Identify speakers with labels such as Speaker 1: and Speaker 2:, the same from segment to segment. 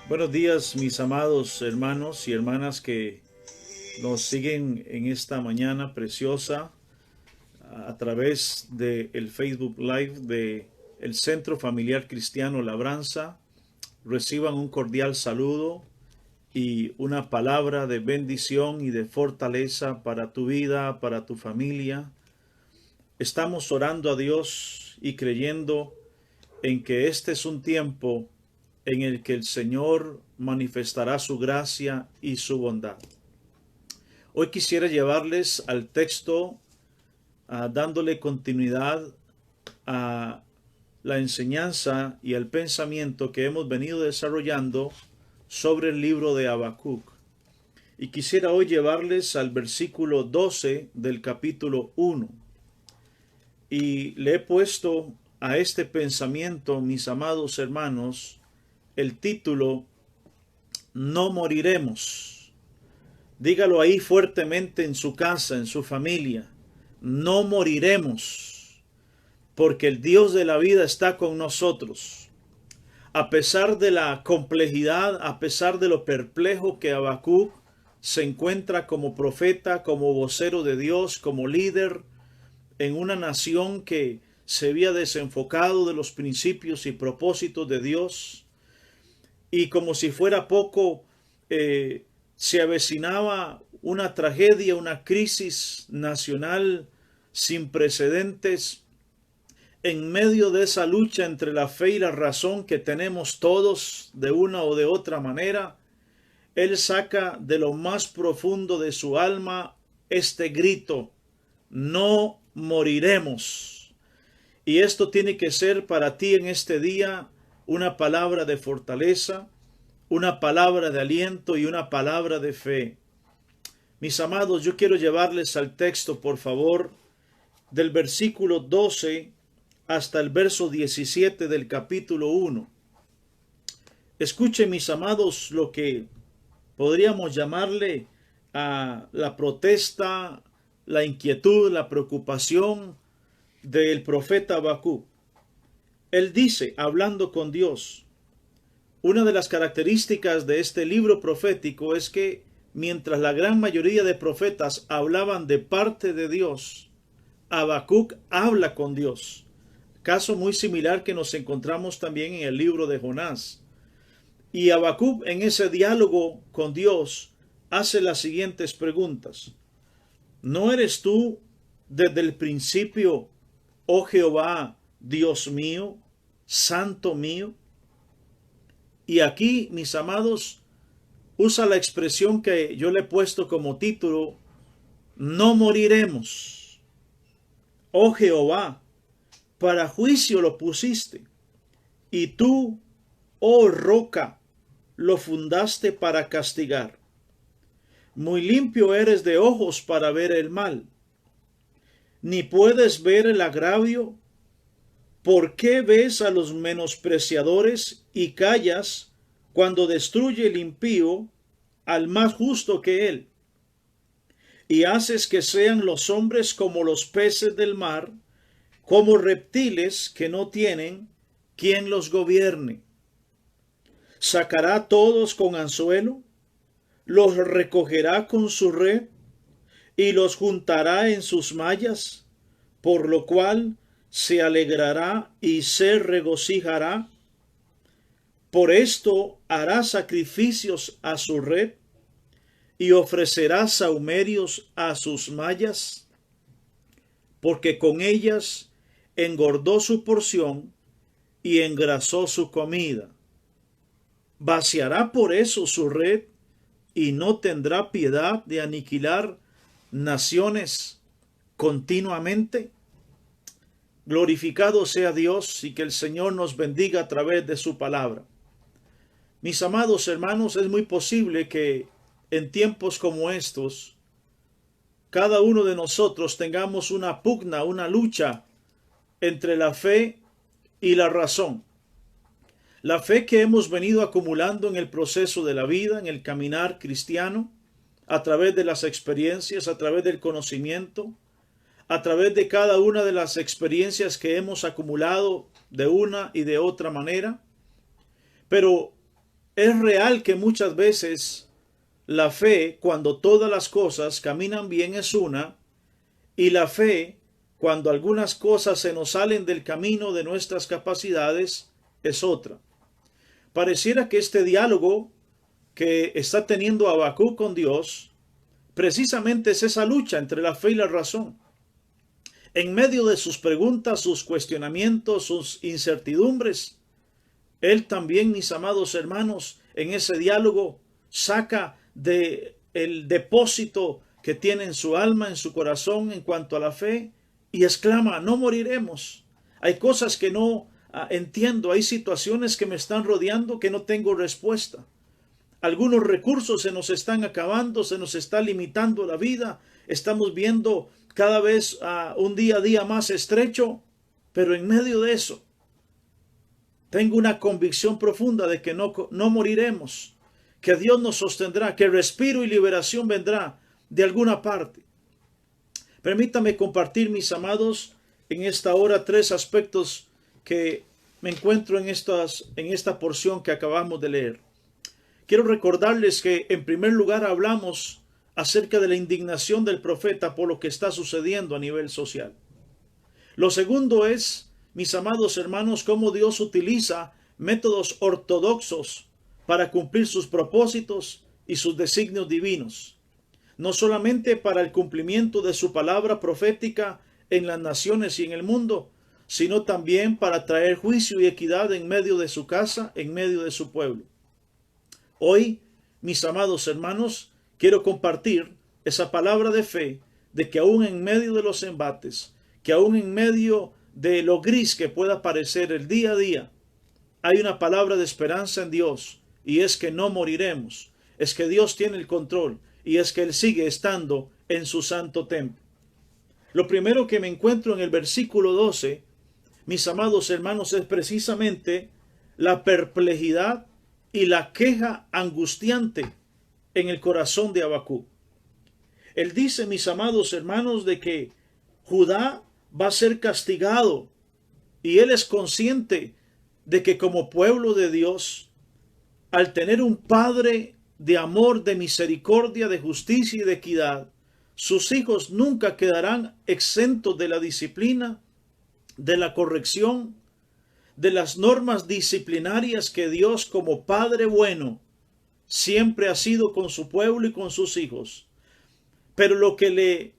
Speaker 1: Buenos días, mis amados hermanos y hermanas que nos siguen en esta mañana preciosa a través del Facebook Live de el Centro Familiar Cristiano Labranza. Reciban un cordial saludo y una palabra de bendición y de fortaleza para tu vida, para tu familia. Estamos orando a Dios y creyendo en que este es un tiempo en el que el Señor manifestará su gracia y su bondad. Hoy quisiera llevarles al texto, dándole continuidad a la enseñanza y al pensamiento que hemos venido desarrollando sobre el libro de Habacuc. Y quisiera hoy llevarles al versículo 12 del capítulo 1. Y le he puesto a este pensamiento, mis amados hermanos, el título No moriremos. Dígalo ahí fuertemente en su casa, en su familia. No moriremos, porque el Dios de la vida está con nosotros. A pesar de la complejidad, a pesar de lo perplejo que Habacuc se encuentra como profeta, como vocero de Dios, como líder en una nación que se había desenfocado de los principios y propósitos de Dios, y como si fuera poco, se avecinaba una tragedia, una crisis nacional sin precedentes. En medio de esa lucha entre la fe y la razón que tenemos todos de una o de otra manera, Él saca de lo más profundo de su alma este grito: no moriremos. Y esto tiene que ser para ti en este día una palabra de fortaleza, una palabra de aliento y una palabra de fe. Mis amados, yo quiero llevarles al texto, por favor, del versículo 12 hasta el verso 17 del capítulo 1. Escuchen, mis amados, lo que podríamos llamarle a la protesta, la inquietud, la preocupación del profeta Habacuc. Él dice, hablando con Dios, una de las características de este libro profético es que mientras la gran mayoría de profetas hablaban de parte de Dios, Habacuc habla con Dios. Caso muy similar que nos encontramos también en el libro de Jonás. Y Habacuc en ese diálogo con Dios hace las siguientes preguntas. ¿No eres tú desde el principio, oh Jehová, Dios mío, santo mío? Y aquí, mis amados, usa la expresión que yo le he puesto como título: no moriremos. Oh Jehová, para juicio lo pusiste, y tú, oh roca, lo fundaste para castigar. Muy limpio eres de ojos para ver el mal, ni puedes ver el agravio. ¿Por qué ves a los menospreciadores y callas cuando destruye el impío al más justo que él? Y haces que sean los hombres como los peces del mar, como reptiles que no tienen quien los gobierne. Sacará todos con anzuelo, los recogerá con su red y los juntará en sus mallas, por lo cual se alegrará y se regocijará. Por esto hará sacrificios a su red y ofrecerá sahumerios a sus mallas, porque con ellas engordó su porción y engrasó su comida. Vaciará por eso su red y no tendrá piedad de aniquilar naciones continuamente. Glorificado sea Dios y que el Señor nos bendiga a través de su palabra. Mis amados hermanos, es muy posible que en tiempos como estos, cada uno de nosotros tengamos una pugna, una lucha entre la fe y la razón. La fe que hemos venido acumulando en el proceso de la vida, en el caminar cristiano, a través de las experiencias, a través del conocimiento, a través de cada una de las experiencias que hemos acumulado de una y de otra manera. Pero Es real que muchas veces la fe, cuando todas las cosas caminan bien, es una, y la fe, cuando algunas cosas se nos salen del camino de nuestras capacidades, es otra. Pareciera que este diálogo que está teniendo Habacuc con Dios, precisamente es esa lucha entre la fe y la razón. En medio de sus preguntas, sus cuestionamientos, sus incertidumbres, él también, mis amados hermanos, en ese diálogo saca de el depósito que tiene en su alma, en su corazón en cuanto a la fe, y exclama: no moriremos. Hay cosas que no entiendo, hay situaciones que me están rodeando que no tengo respuesta. Algunos recursos se nos están acabando, se nos está limitando la vida, estamos viendo cada vez un día a día más estrecho, pero en medio de eso tengo una convicción profunda de que no moriremos, que Dios nos sostendrá, que respiro y liberación vendrá de alguna parte. Permítame compartir, mis amados, en esta hora 3 aspectos que me encuentro en esta porción que acabamos de leer. Quiero recordarles que en primer lugar hablamos acerca de la indignación del profeta por lo que está sucediendo a nivel social. Lo segundo es, mis amados hermanos, cómo Dios utiliza métodos ortodoxos para cumplir sus propósitos y sus designios divinos. No solamente para el cumplimiento de su palabra profética en las naciones y en el mundo, sino también para traer juicio y equidad en medio de su casa, en medio de su pueblo. Hoy, mis amados hermanos, quiero compartir esa palabra de fe de que aún en medio de los embates, que aún en medio de lo gris que pueda parecer el día a día, hay una palabra de esperanza en Dios, y es que no moriremos, es que Dios tiene el control, y es que Él sigue estando en su santo templo. Lo primero que me encuentro en el versículo 12, mis amados hermanos, es precisamente la perplejidad y la queja angustiante en el corazón de Habacuc. Él dice, mis amados hermanos, de que Judá va a ser castigado, y él es consciente de que como pueblo de Dios, al tener un Padre de amor, de misericordia, de justicia y de equidad, sus hijos nunca quedarán exentos de la disciplina, de la corrección, de las normas disciplinarias que Dios, como Padre bueno, siempre ha sido con su pueblo y con sus hijos. Pero lo que le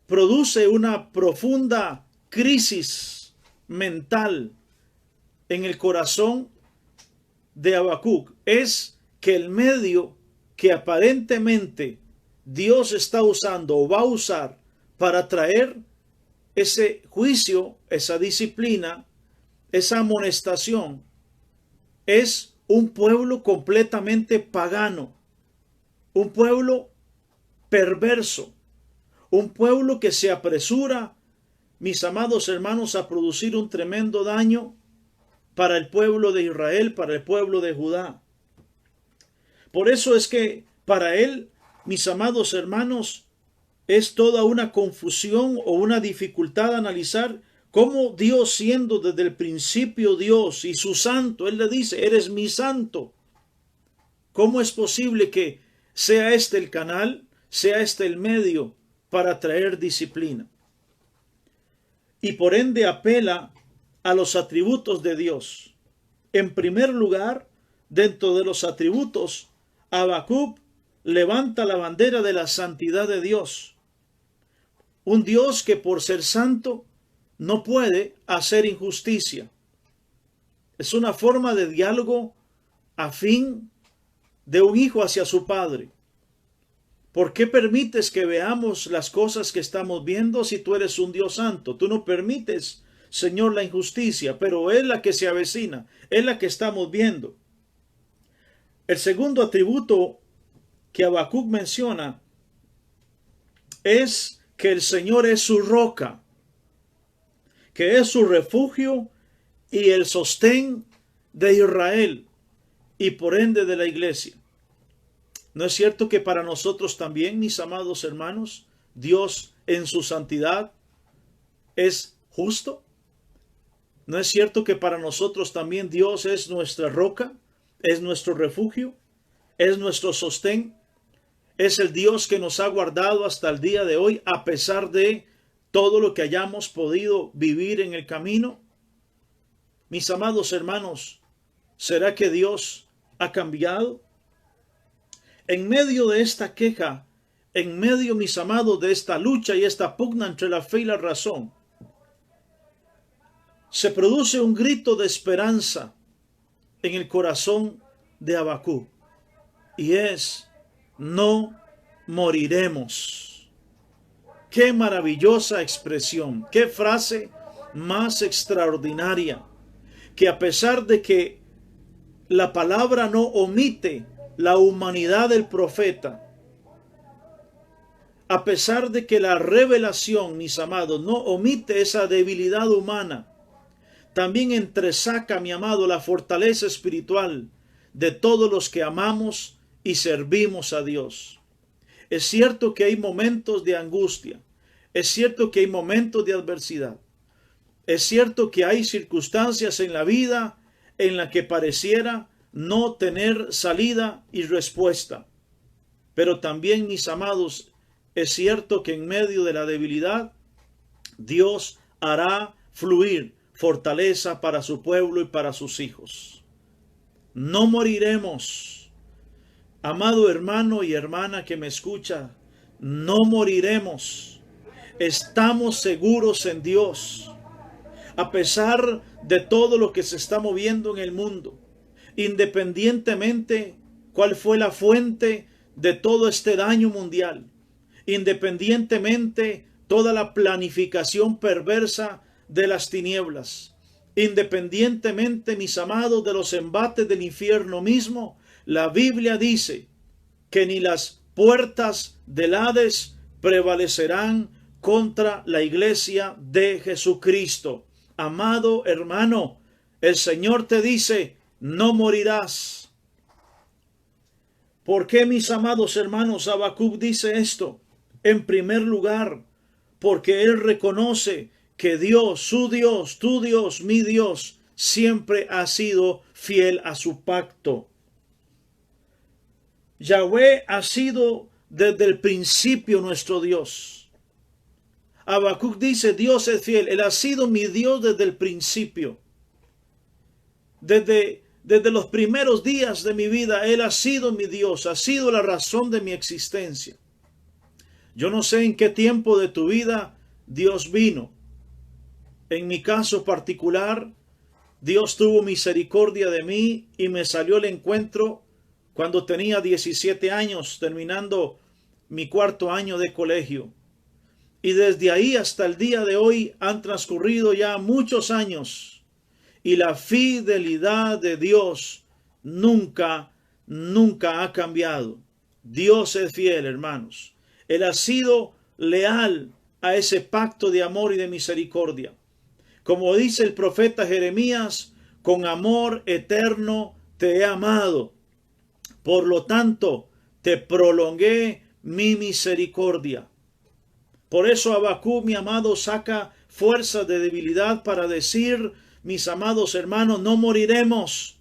Speaker 1: produce una profunda crisis mental en el corazón de Habacuc es que el medio que aparentemente Dios está usando o va a usar para traer ese juicio, esa disciplina, esa amonestación, es un pueblo completamente pagano, un pueblo perverso, un pueblo que se apresura, mis amados hermanos, a producir un tremendo daño para el pueblo de Israel, para el pueblo de Judá. Por eso es que para él, mis amados hermanos, es toda una confusión o una dificultad analizar cómo Dios, siendo desde el principio Dios y su santo, Él le dice, eres mi santo. ¿Cómo es posible que sea este el canal, sea este el medio para traer disciplina? Y por ende apela a los atributos de Dios. En primer lugar, dentro de los atributos, Habacuc levanta la bandera de la santidad de Dios. Un Dios que por ser santo no puede hacer injusticia. Es una forma de diálogo afín de un hijo hacia su padre. ¿Por qué permites que veamos las cosas que estamos viendo si tú eres un Dios santo? Tú no permites, Señor, la injusticia, pero es la que se avecina, es la que estamos viendo. El segundo atributo que Habacuc menciona es que el Señor es su roca, que es su refugio y el sostén de Israel y por ende de la iglesia. ¿No es cierto que para nosotros también, mis amados hermanos, Dios en su santidad es justo? ¿No es cierto que para nosotros también Dios es nuestra roca? es nuestro refugio, es nuestro sostén, es el Dios que nos ha guardado hasta el día de hoy a pesar de todo lo que hayamos podido vivir en el camino. Mis amados hermanos, ¿será que Dios ha cambiado? En medio de esta queja, en medio, mis amados, de esta lucha y esta pugna entre la fe y la razón, se produce un grito de esperanza en el corazón de Habacuc, y es: no moriremos. Qué maravillosa expresión, qué frase más extraordinaria, que a pesar de que la palabra no omite la humanidad del profeta, a pesar de que la revelación, mis amados, no omite esa debilidad humana, también entresaca, mi amado, la fortaleza espiritual de todos los que amamos y servimos a Dios. Es cierto que hay momentos de angustia, es cierto que hay momentos de adversidad, es cierto que hay circunstancias en la vida en la que pareciera no tener salida y respuesta. Pero también, mis amados, es cierto que en medio de la debilidad, Dios hará fluir fortaleza para su pueblo y para sus hijos. No moriremos. Amado hermano y hermana que me escucha, no moriremos. Estamos seguros en Dios. A pesar de todo lo que se está moviendo en el mundo, independientemente cuál fue la fuente de todo este daño mundial, independientemente toda la planificación perversa de las tinieblas, independientemente, mis amados, de los embates del infierno mismo, la Biblia dice que ni las puertas del Hades prevalecerán contra la iglesia de Jesucristo. Amado hermano, el Señor te dice: no morirás. ¿Por qué, mis amados hermanos, Habacuc dice esto? En primer lugar, porque él reconoce que Dios, su Dios, tu Dios, mi Dios, siempre ha sido fiel a su pacto. Yahweh ha sido desde el principio nuestro Dios. Habacuc dice: Dios es fiel. Él ha sido mi Dios desde el principio. Desde los primeros días de mi vida, Él ha sido mi Dios, ha sido la razón de mi existencia. Yo no sé en qué tiempo de tu vida Dios vino. En mi caso particular, Dios tuvo misericordia de mí y me salió al encuentro cuando tenía 17 años, terminando mi cuarto año de colegio. Y desde ahí hasta el día de hoy han transcurrido ya muchos años. Y la fidelidad de Dios nunca ha cambiado. Dios es fiel, hermanos. Él ha sido leal a ese pacto de amor y de misericordia. Como dice el profeta Jeremías: con amor eterno te he amado. Por lo tanto, te prolongué mi misericordia. Por eso Habacuc, mi amado, saca fuerzas de debilidad para decir: mis amados hermanos, no moriremos,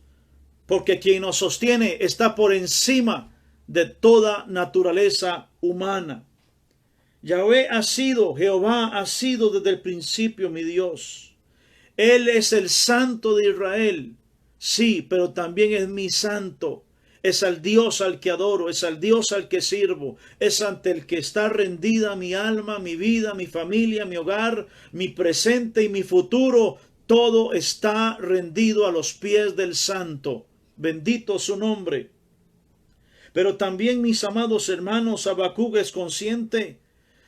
Speaker 1: porque quien nos sostiene está por encima de toda naturaleza humana. Jehová ha sido desde el principio mi Dios. Él es el Santo de Israel, sí, pero también es mi Santo. Es al Dios al que adoro, es al Dios al que sirvo, es ante el que está rendida mi alma, mi vida, mi familia, mi hogar, mi presente y mi futuro. Todo está rendido a los pies del Santo. Bendito su nombre. Pero también, mis amados hermanos, Habacuc es consciente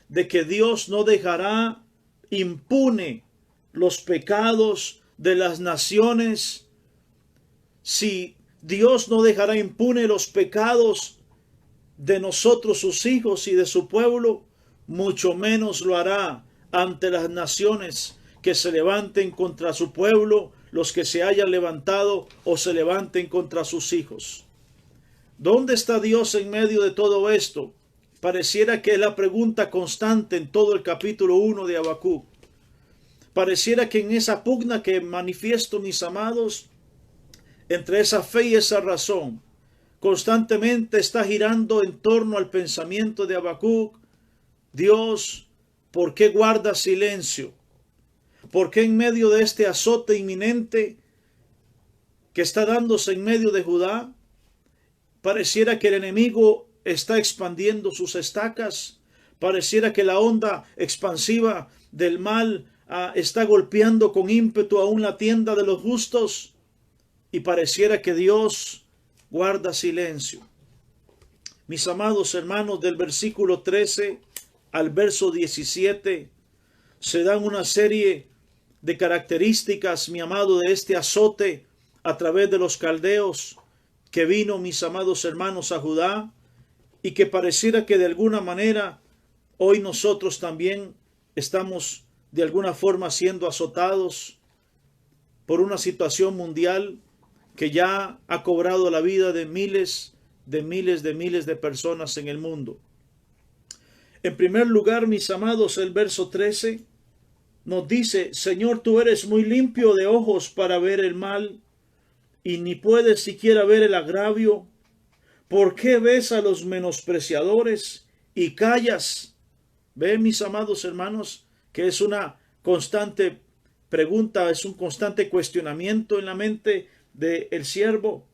Speaker 1: de que Dios no dejará impune los pecados de las naciones. Si Dios no dejará impune los pecados de nosotros, sus hijos y de su pueblo, mucho menos lo hará ante las naciones que se levanten contra su pueblo, los que se hayan levantado o se levanten contra sus hijos. ¿Dónde está Dios en medio de todo esto? Pareciera que es la pregunta constante en todo el capítulo 1 de Habacuc. Pareciera que en esa pugna que manifiesto, mis amados, entre esa fe y esa razón, constantemente está girando en torno al pensamiento de Habacuc. Dios, ¿por qué guardas silencio? ¿Por qué en medio de este azote inminente que está dándose en medio de Judá, pareciera que el enemigo está expandiendo sus estacas? Pareciera que la onda expansiva del mal está golpeando con ímpetu aún la tienda de los justos, y pareciera que Dios guarda silencio. Mis amados hermanos, del versículo 13 al verso 17 se dan una serie de características, mi amado, de este azote a través de los caldeos que vino, mis amados hermanos, a Judá, y que pareciera que de alguna manera hoy nosotros también estamos de alguna forma siendo azotados por una situación mundial que ya ha cobrado la vida de miles de personas en el mundo. En primer lugar, mis amados, el verso 13 nos dice: Señor, tú eres muy limpio de ojos para ver el mal, y ni puedes siquiera ver el agravio. ¿Por qué ves a los menospreciadores y callas? Ve, mis amados hermanos, que es una constante pregunta, es un constante cuestionamiento en la mente del siervo.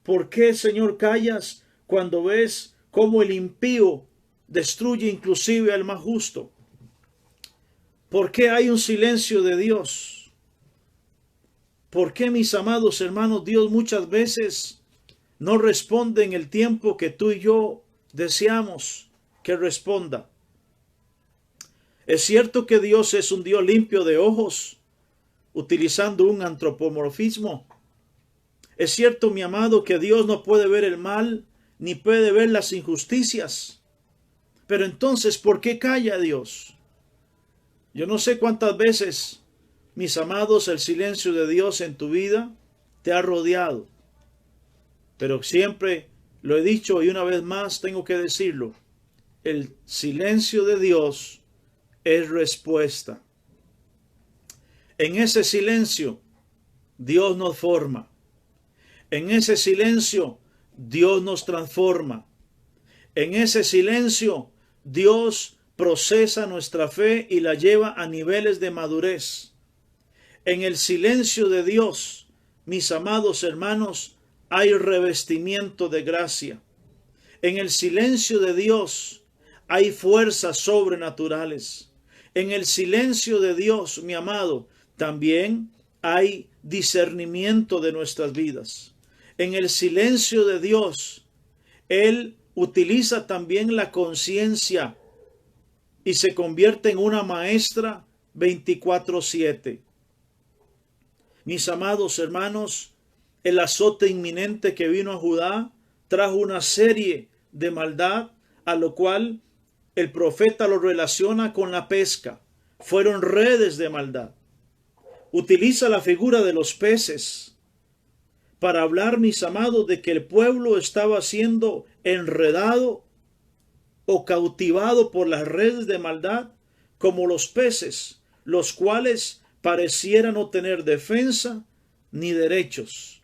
Speaker 1: ¿Por qué, Señor, callas cuando ves cómo el impío destruye inclusive al más justo? ¿Por qué hay un silencio de Dios? ¿Por qué, mis amados hermanos, Dios muchas veces no responde en el tiempo que tú y yo deseamos que responda? Es cierto que Dios es un Dios limpio de ojos, utilizando un antropomorfismo. Es cierto, mi amado, que Dios no puede ver el mal, ni puede ver las injusticias. Pero entonces, ¿por qué calla Dios? Yo no sé cuántas veces, mis amados, el silencio de Dios en tu vida te ha rodeado. Pero siempre lo he dicho y una vez más tengo que decirlo: el silencio de Dios es respuesta. En ese silencio, Dios nos forma. En ese silencio, Dios nos transforma. En ese silencio, Dios procesa nuestra fe y la lleva a niveles de madurez. En el silencio de Dios, mis amados hermanos, hay revestimiento de gracia. En el silencio de Dios hay fuerzas sobrenaturales. En el silencio de Dios, mi amado, también hay discernimiento de nuestras vidas. En el silencio de Dios, Él utiliza también la conciencia y se convierte en una maestra 24/7. Mis amados hermanos, el azote inminente que vino a Judá trajo una serie de maldad, a lo cual el profeta lo relaciona con la pesca. Fueron redes de maldad. Utiliza la figura de los peces para hablar, mis amados, de que el pueblo estaba siendo enredado o cautivado por las redes de maldad, como los peces, los cuales parecieran no tener defensa ni derechos.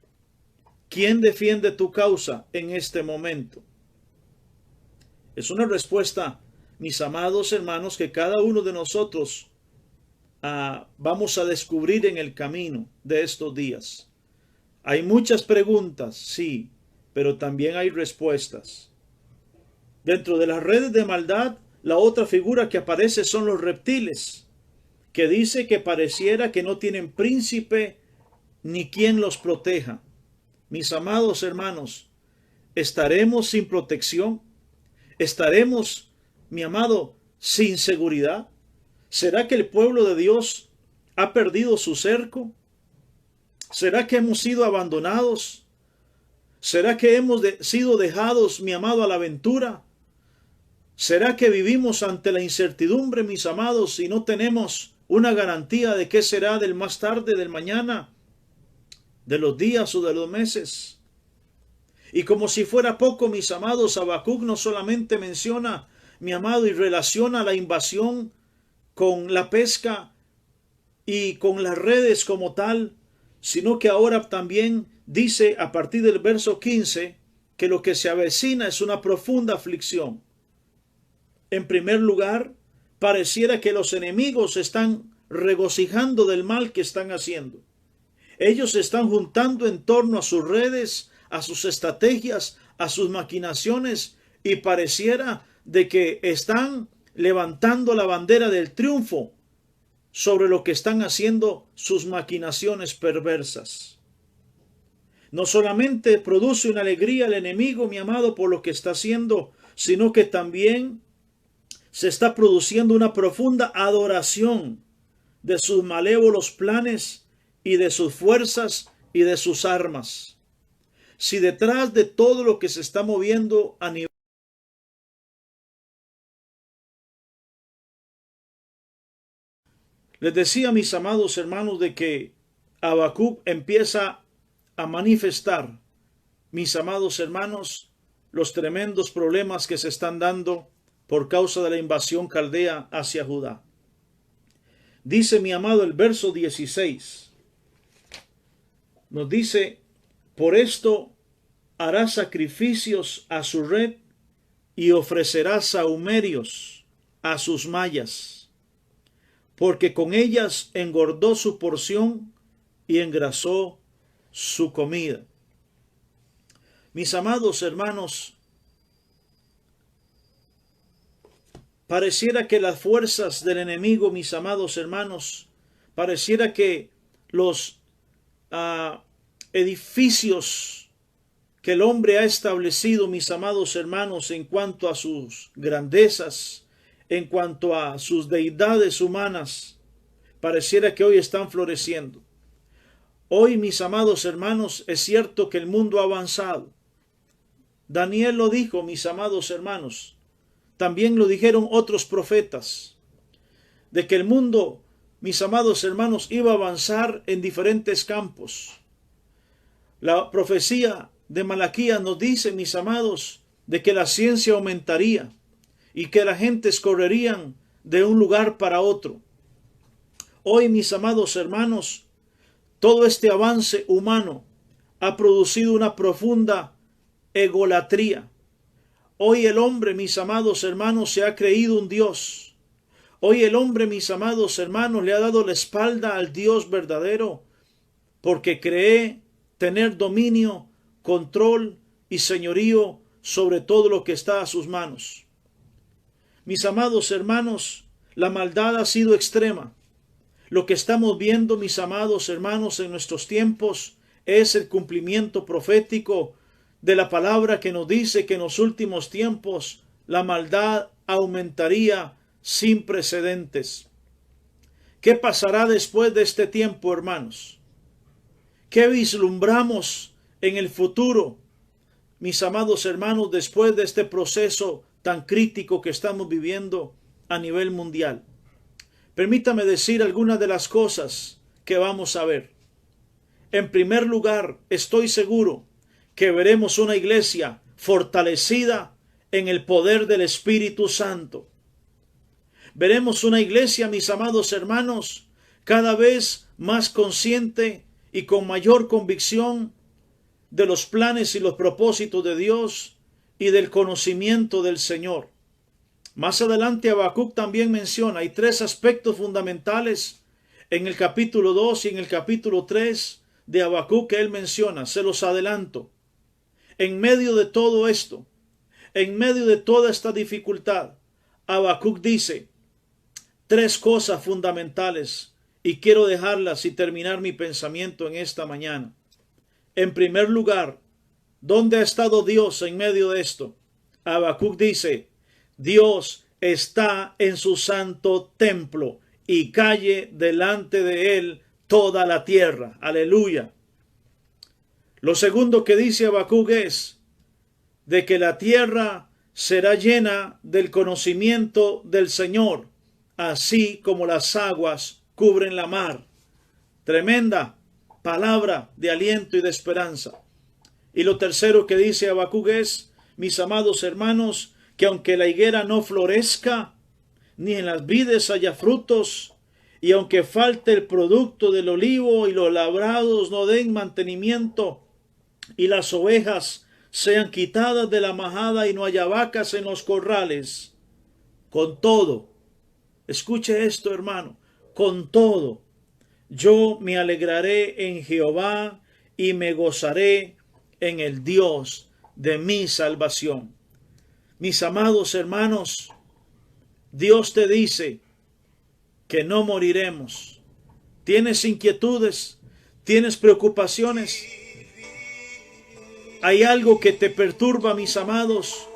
Speaker 1: ¿Quién defiende tu causa en este momento? Es una respuesta, mis amados hermanos, que cada uno de nosotros vamos a descubrir en el camino de estos días. Hay muchas preguntas, sí, pero también hay respuestas. Dentro de las redes de maldad, la otra figura que aparece son los reptiles, que dice que pareciera que no tienen príncipe ni quien los proteja. Mis amados hermanos, ¿estaremos sin protección? ¿Estaremos, mi amado, sin seguridad? ¿Será que el pueblo de Dios ha perdido su cerco? ¿Será que hemos sido abandonados? ¿Será que hemos sido dejados, mi amado, a la aventura? ¿Será que vivimos ante la incertidumbre, mis amados, y no tenemos una garantía de qué será del más tarde, del mañana, de los días o de los meses? Y como si fuera poco, mis amados, Habacuc no solamente menciona, mi amado, y relaciona la invasión con la pesca y con las redes como tal, sino que ahora también dice a partir del verso 15 que lo que se avecina es una profunda aflicción. En primer lugar, pareciera que los enemigos están regocijando del mal que están haciendo. Ellos se están juntando en torno a sus redes, a sus estrategias, a sus maquinaciones, y pareciera de que están levantando la bandera del triunfo sobre lo que están haciendo sus maquinaciones perversas. No solamente produce una alegría el enemigo, mi amado, por lo que está haciendo, sino que también se está produciendo una profunda adoración de sus malévolos planes y de sus fuerzas y de sus armas. Si detrás de todo lo que se está moviendo a nivel... Les decía, mis amados hermanos, de que Habacuc empieza a manifestar, mis amados hermanos, los tremendos problemas que se están dando por causa de la invasión caldea hacia Judá. Dice, mi amado, el verso 16, nos dice: por esto hará sacrificios a su red y ofrecerá sahumerios a sus mallas, porque con ellas engordó su porción y engrasó su comida. Mis amados hermanos, pareciera que las fuerzas del enemigo, mis amados hermanos, pareciera que los edificios que el hombre ha establecido, mis amados hermanos, en cuanto a sus grandezas, en cuanto a sus deidades humanas, pareciera que hoy están floreciendo. Hoy, mis amados hermanos, es cierto que el mundo ha avanzado. Daniel lo dijo, mis amados hermanos. También lo dijeron otros profetas, de que el mundo, mis amados hermanos, iba a avanzar en diferentes campos. La profecía de Malaquías nos dice, mis amados, de que la ciencia aumentaría y que las gentes correrían de un lugar para otro. Hoy, mis amados hermanos, todo este avance humano ha producido una profunda egolatría. Hoy el hombre, mis amados hermanos, se ha creído un Dios. Hoy el hombre, mis amados hermanos, le ha dado la espalda al Dios verdadero porque cree tener dominio, control y señorío sobre todo lo que está a sus manos. Mis amados hermanos, la maldad ha sido extrema. Lo que estamos viendo, mis amados hermanos, en nuestros tiempos es el cumplimiento profético de la palabra que nos dice que en los últimos tiempos la maldad aumentaría sin precedentes. ¿Qué pasará después de este tiempo, hermanos? ¿Qué vislumbramos en el futuro, mis amados hermanos, después de este proceso tan crítico que estamos viviendo a nivel mundial? Permítame decir algunas de las cosas que vamos a ver. En primer lugar, estoy seguro que veremos una iglesia fortalecida en el poder del Espíritu Santo. Veremos una iglesia, mis amados hermanos, cada vez más consciente y con mayor convicción de los planes y los propósitos de Dios y del conocimiento del Señor. Más adelante Habacuc también menciona, hay tres aspectos fundamentales en el capítulo 2 y en el capítulo 3 de Habacuc que él menciona, se los adelanto. En medio de todo esto, en medio de toda esta dificultad, Habacuc dice tres cosas fundamentales y quiero dejarlas y terminar mi pensamiento en esta mañana. En primer lugar, ¿dónde ha estado Dios en medio de esto? Habacuc dice, Dios está en su santo templo y calle delante de él toda la tierra. Aleluya. Lo segundo que dice Habacuc es de que la tierra será llena del conocimiento del Señor, así como las aguas cubren la mar. Tremenda palabra de aliento y de esperanza. Y lo tercero que dice Habacuc es, mis amados hermanos, que aunque la higuera no florezca, ni en las vides haya frutos, y aunque falte el producto del olivo y los labrados no den mantenimiento, y las ovejas sean quitadas de la majada y no haya vacas en los corrales. Con todo, escuche esto, hermano, con todo, yo me alegraré en Jehová y me gozaré en el Dios de mi salvación. Mis amados hermanos, Dios te dice que no moriremos. ¿Tienes inquietudes? ¿Tienes preocupaciones? ¿Hay algo que te perturba, mis amados?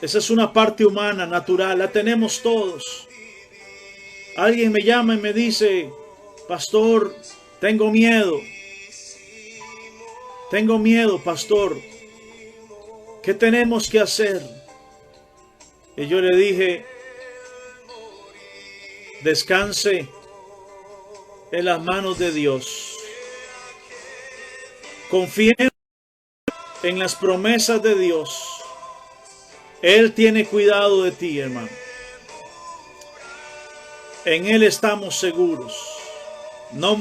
Speaker 1: Esa es una parte humana, natural, la tenemos todos. Alguien me llama y me dice, pastor, tengo miedo. Tengo miedo, pastor. ¿Qué tenemos que hacer? Y yo le dije, descanse en las manos de Dios. Confíe en las promesas de Dios. Él tiene cuidado de ti, hermano. En Él estamos seguros. No